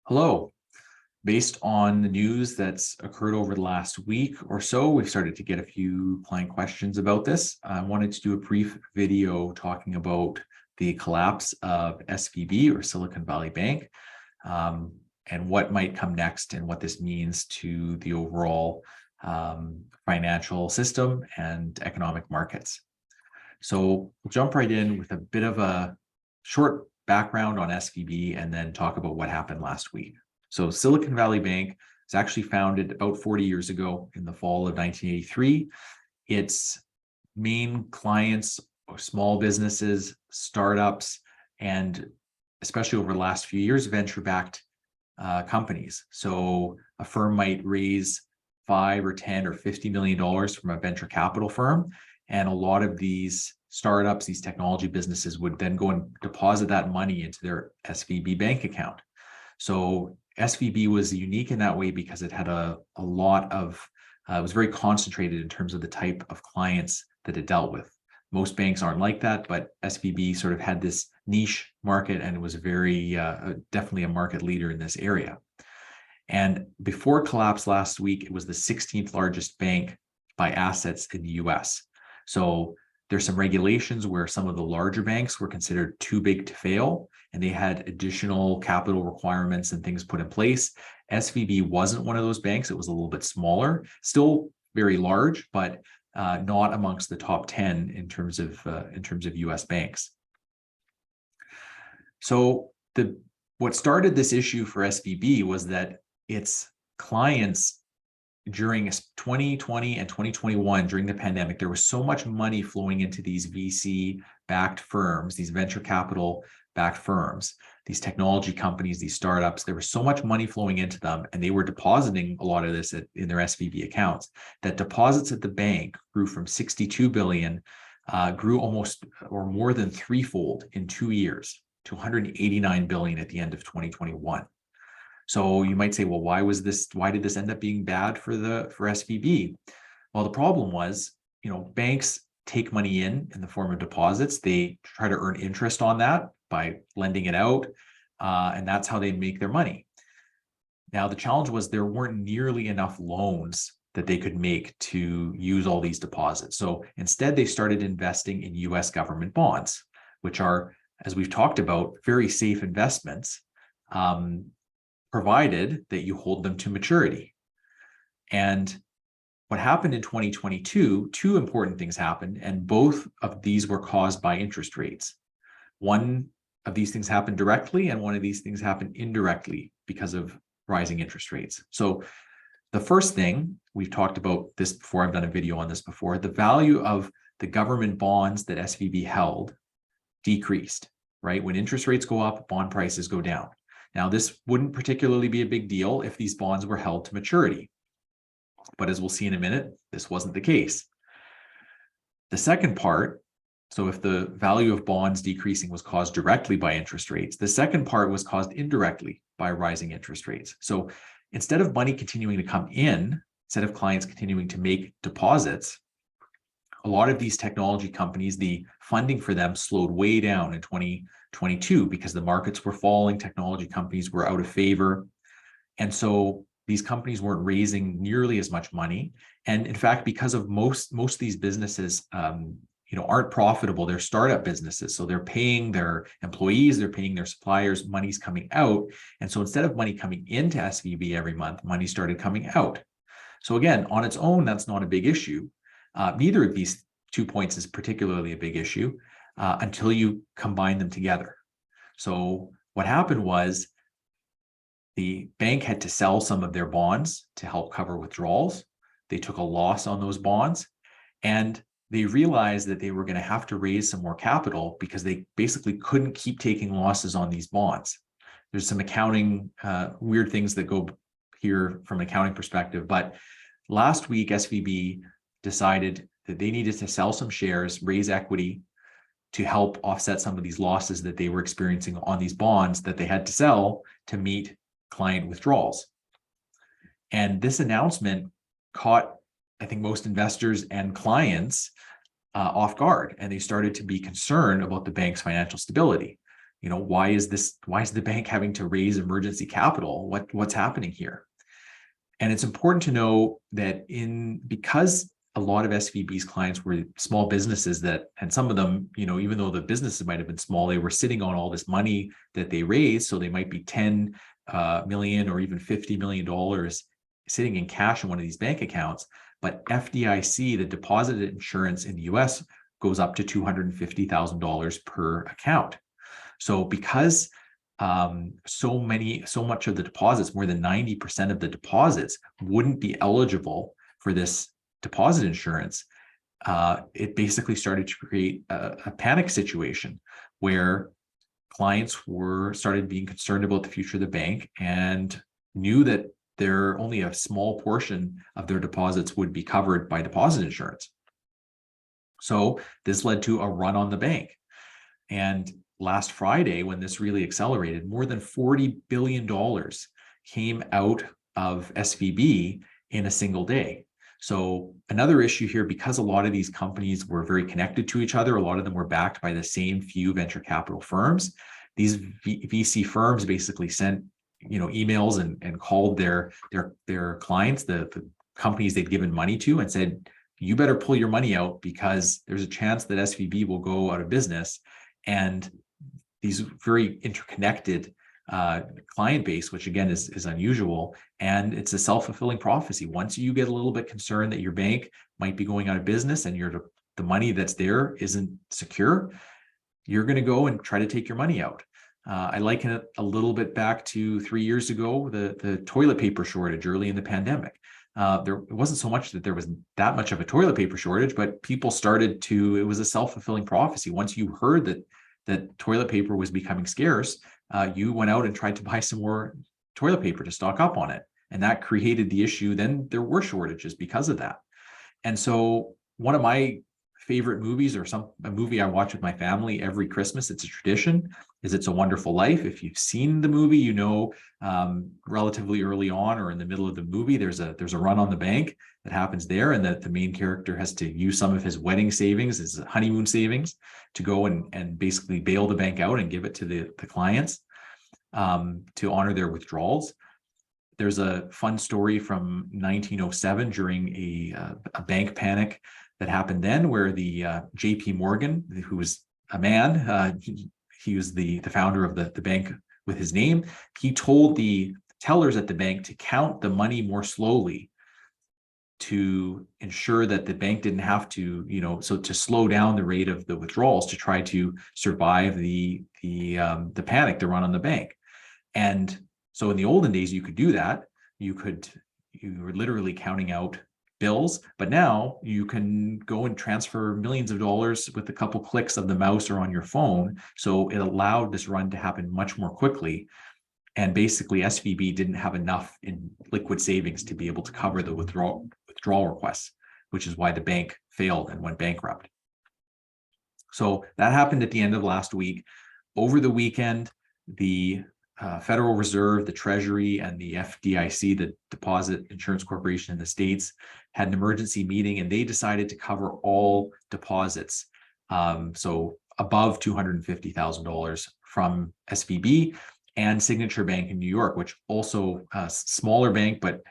Hello. Based on the news that's occurred over the last week or so, we've started to get a few client questions about this. I wanted to do a brief video talking about the collapse of SVB or Silicon Valley Bank, and what might come next and what this means to the overall financial system and economic markets. So we'll jump right in with a bit of a short background on SVB and then talk about what happened last week. So Silicon Valley Bank was actually founded about 40 years ago in the fall of 1983. Its main clients are small businesses, startups, and especially over the last few years, venture-backed companies. So a firm might raise $5 or $10 or $50 million from a venture capital firm. And a lot of these startups, these technology businesses would then go and deposit that money into their SVB bank account. So SVB was unique in that way because it had a lot of, it was very concentrated in terms of the type of clients that it dealt with. Most banks aren't like that, but SVB sort of had this niche market and was very, definitely a market leader in this area. And before it collapsed last week, it was the 16th largest bank by assets in the US. So there's some regulations where some of the larger banks were considered too big to fail, and they had additional capital requirements and things put in place. SVB wasn't one of those banks. It was a little bit smaller, still very large, but not amongst the top 10 in terms of US banks. So what started this issue for SVB was that its clients during 2020 and 2021, during the pandemic, there was so much money flowing into these VC-backed firms, these venture capital-backed firms, these technology companies, these startups. There was so much money flowing into them, and they were depositing a lot of this in their SVB accounts, that deposits at the bank grew from 62 billion, grew almost or more than threefold in 2 years to 189 billion at the end of 2021. So you might say, well, why did this end up being bad for SVB? Well, the problem was, banks take money in the form of deposits. They try to earn interest on that by lending it out, and that's how they make their money. Now, the challenge was there weren't nearly enough loans that they could make to use all these deposits. So instead, they started investing in US government bonds, which are, as we've talked about, very safe investments, provided that you hold them to maturity. And what happened in 2022, two important things happened, and both of these were caused by interest rates. One of these things happened directly, and one of these things happened indirectly because of rising interest rates. So the first thing, we've talked about this before, I've done a video on this before, the value of the government bonds that SVB held decreased, right? When interest rates go up, bond prices go down. Now, this wouldn't particularly be a big deal if these bonds were held to maturity. But as we'll see in a minute, this wasn't the case. The second part, so if the value of bonds decreasing was caused directly by interest rates, the second part was caused indirectly by rising interest rates. So instead of money continuing to come in, instead of clients continuing to make deposits, a lot of these technology companies, the funding for them slowed way down in 2022 because the markets were falling, technology companies were out of favor. And so these companies weren't raising nearly as much money. And in fact, because of most of these businesses, aren't profitable, they're startup businesses. So they're paying their employees, they're paying their suppliers, money's coming out. And so instead of money coming into SVB every month, money started coming out. So again, on its own, that's not a big issue. Neither of these 2 points is particularly a big issue until you combine them together. So what happened was the bank had to sell some of their bonds to help cover withdrawals. They took a loss on those bonds, and they realized that they were going to have to raise some more capital because they basically couldn't keep taking losses on these bonds. There's some accounting weird things that go here from an accounting perspective, but last week SVB decided that they needed to sell some shares, raise equity to help offset some of these losses that they were experiencing on these bonds that they had to sell to meet client withdrawals. And this announcement caught, I think, most investors and clients off guard, and they started to be concerned about the bank's financial stability. why is the bank having to raise emergency capital? What's happening here? And it's important to know that because a lot of SVB's clients were small businesses and some of them, even though the businesses might have been small, they were sitting on all this money that they raised. So they might be 10 million or even $50 million sitting in cash in one of these bank accounts. But FDIC, the deposit insurance in the US, goes up to $250,000 per account. So because so much of the deposits, more than 90% of the deposits, wouldn't be eligible for this deposit insurance, it basically started to create a panic situation where clients started being concerned about the future of the bank and knew that only a small portion of their deposits would be covered by deposit insurance. So this led to a run on the bank. And last Friday, when this really accelerated, more than $40 billion came out of SVB in a single day. So another issue here, because a lot of these companies were very connected to each other, a lot of them were backed by the same few venture capital firms. These VC firms basically sent emails and called their clients, the companies they'd given money to, and said, you better pull your money out because there's a chance that SVB will go out of business. And these very interconnected client base, which again is unusual, and it's a self-fulfilling prophecy. Once you get a little bit concerned that your bank might be going out of business and the money that's there isn't secure, you're going to go and try to take your money out. I liken it a little bit back to 3 years ago, the toilet paper shortage early in the pandemic. It wasn't so much that there was that much of a toilet paper shortage, but people it was a self-fulfilling prophecy. Once you heard that toilet paper was becoming scarce, you went out and tried to buy some more toilet paper to stock up on it. And that created the issue. Then there were shortages because of that. And so one of my favorite movies, or a movie I watch with my family every Christmas, it's a tradition, is It's a Wonderful Life. If you've seen the movie, relatively early on or in the middle of the movie, there's a run on the bank that happens there, and that the main character has to use some of his wedding savings, his honeymoon savings, to go and basically bail the bank out and give it to the clients to honor their withdrawals. There's a fun story from 1907 during a bank panic that happened then, where the JP Morgan, who was a man, he was the founder of the bank with his name. He told the tellers at the bank to count the money more slowly to ensure that the bank didn't have to, so to slow down the rate of the withdrawals to try to survive the panic, the run on the bank. And so in the olden days, you could do that. You were literally counting out bills, but now you can go and transfer millions of dollars with a couple clicks of the mouse or on your phone. So it allowed this run to happen much more quickly. And basically SVB didn't have enough in liquid savings to be able to cover the withdrawal requests, which is why the bank failed and went bankrupt. So that happened at the end of last week. Over the weekend, the Federal Reserve, the Treasury, and the FDIC, the Deposit Insurance Corporation in the States, had an emergency meeting, and they decided to cover all deposits, so above $250,000 from SVB and Signature Bank in New York, which also a smaller bank, but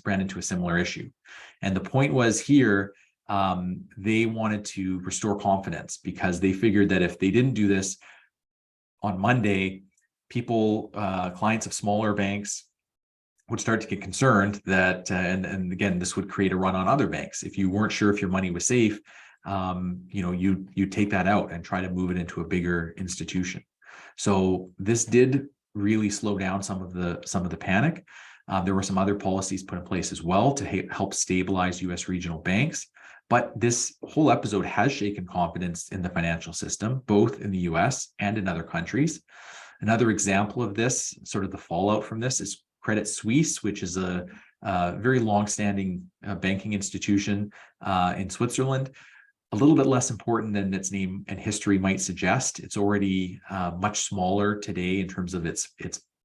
ran into a similar issue. And the point was here, they wanted to restore confidence because they figured that if they didn't do this on Monday, clients of smaller banks would start to get concerned that, and again, this would create a run on other banks. If you weren't sure if your money was safe, you take that out and try to move it into a bigger institution. So this did really slow down some of the panic. There were some other policies put in place as well to help stabilize U.S. regional banks. But this whole episode has shaken confidence in the financial system, both in the U.S. and in other countries. Another example of this, sort of the fallout from this, is Credit Suisse, which is a very long-standing banking institution in Switzerland. A little bit less important than its name and history might suggest. It's already much smaller today in terms of its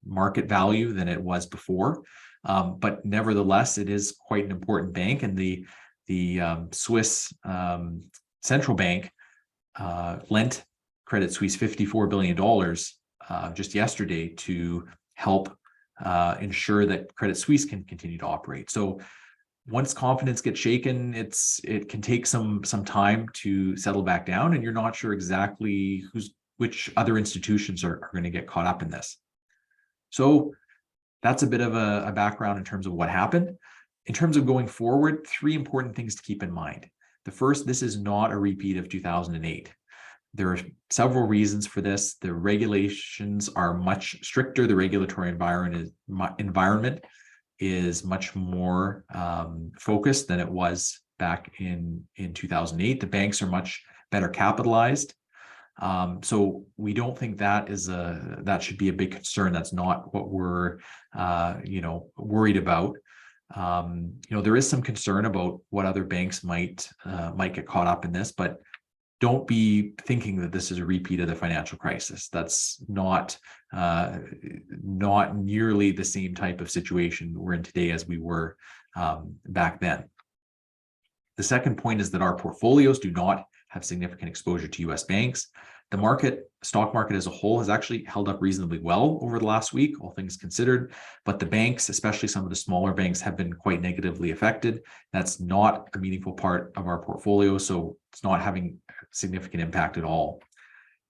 market value than it was before. But nevertheless, it is quite an important bank, and the Swiss central bank lent Credit Suisse $54 billion just yesterday to help ensure that Credit Suisse can continue to operate. So once confidence gets shaken, it can take some time to settle back down, and you're not sure exactly which other institutions are going to get caught up in this. So that's a bit of a background in terms of what happened. In terms of going forward, 3 important things to keep in mind. The first, this is not a repeat of 2008. There are several reasons for this. The regulations are much stricter. The regulatory environment is much more focused than it was back in 2008. The banks are much better capitalized. So we don't think that should be a big concern. That's not what we're worried about. There is some concern about what other banks might get caught up in this, but don't be thinking that this is a repeat of the financial crisis. That's not nearly the same type of situation we're in today as we were back then. The second point is that our portfolios do not have significant exposure to U.S. banks. The stock market as a whole has actually held up reasonably well over the last week, all things considered, but the banks, especially some of the smaller banks, have been quite negatively affected. That's not a meaningful part of our portfolio, so it's not having significant impact at all.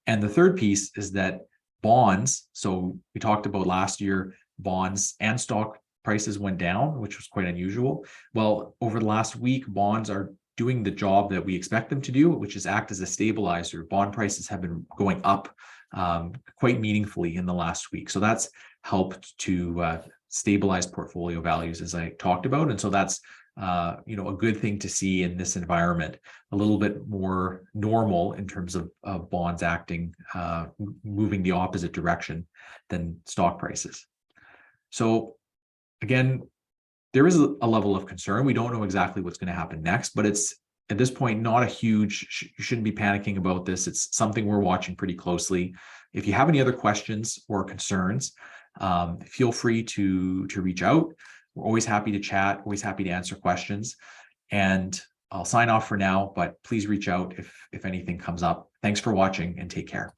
And the third piece is that bonds, so we talked about last year, bonds and stock prices went down, which was quite unusual. Well, over the last week, bonds are doing the job that we expect them to do, which is act as a stabilizer. Bond prices have been going up quite meaningfully in the last week. So that's helped to stabilize portfolio values, as I talked about. And so that's a good thing to see in this environment, a little bit more normal in terms of bonds acting, moving the opposite direction than stock prices. So again, there is a level of concern. We don't know exactly what's going to happen next, but it's at this point not a huge, you shouldn't be panicking about this. It's something we're watching pretty closely. If you have any other questions or concerns, feel free to reach out. We're always happy to chat, always happy to answer questions. And I'll sign off for now, but please reach out if anything comes up. Thanks for watching and take care.